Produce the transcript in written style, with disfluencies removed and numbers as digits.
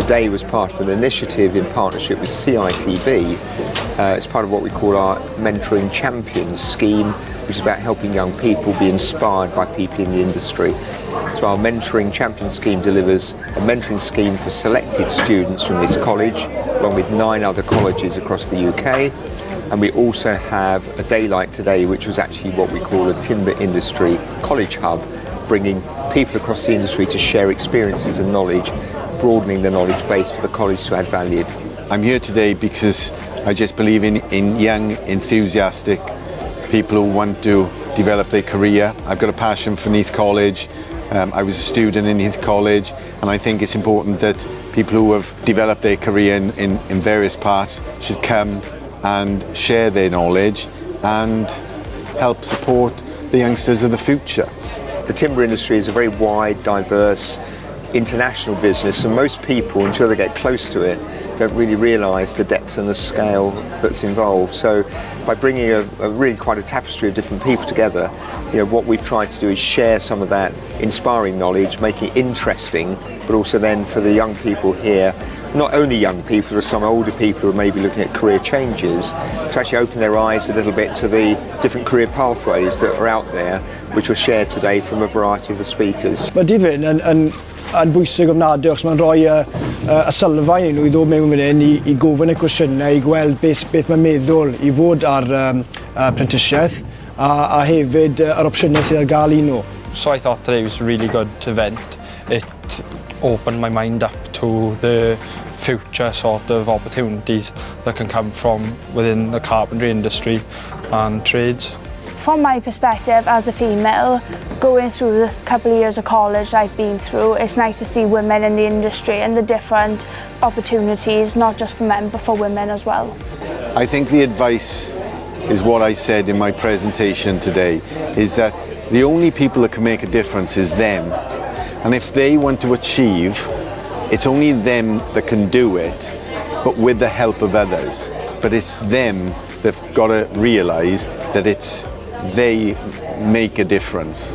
today was part of an initiative in partnership with CITB. It's part of what we call our Mentoring Champions scheme, which is about helping young people be inspired by people in the industry. So our Mentoring Champions scheme delivers a mentoring scheme for selected students from this college, along with 9 other colleges across the UK. And we also have a day like today, which was actually what we call a timber industry college hub, bringing people across the industry to share experiences and knowledge, broadening the knowledge base for the college to add value. I'm here today because I just believe in young, enthusiastic people who want to develop their career. I've got a passion for Neath College. I was a student in Neath College, and I think it's important that people who have developed their career in various parts should come and share their knowledge and help support the youngsters of the future. The timber industry is a very wide, diverse, international business, and most people, until they get close to it, don't really realise the depth and the scale that's involved. So by bringing a really quite a tapestry of different people together, what we've tried to do is share some of that inspiring knowledge, make it interesting, but also then for the young people here, not only young people, there are some older people who are maybe looking at career changes, to actually open their eyes a little bit to the different career pathways that are out there, which were shared today from a variety of the speakers. Mae Difryn yn bwysig ofnadwy, achos mae'n rhoi y sylfaen i nhw i ddod mewn fan hyn i gofyn y cwestiynau, i gweld beth mae'n meddwl i fod ar prentisiaeth a hefyd yr opsiynau sydd ar gael i nhw. So I thought today was a really good event. It opened my mind up to the future sort of opportunities that can come from within the carpentry industry and trades. From my perspective as a female, going through the couple of years of college I've been through, it's nice to see women in the industry and the different opportunities, not just for men, but for women as well. I think the advice is what I said in my presentation today, is that the only people that can make a difference is them. And if they want to achieve, it's only them that can do it, but with the help of others. But it's them that've got to realise that they make a difference.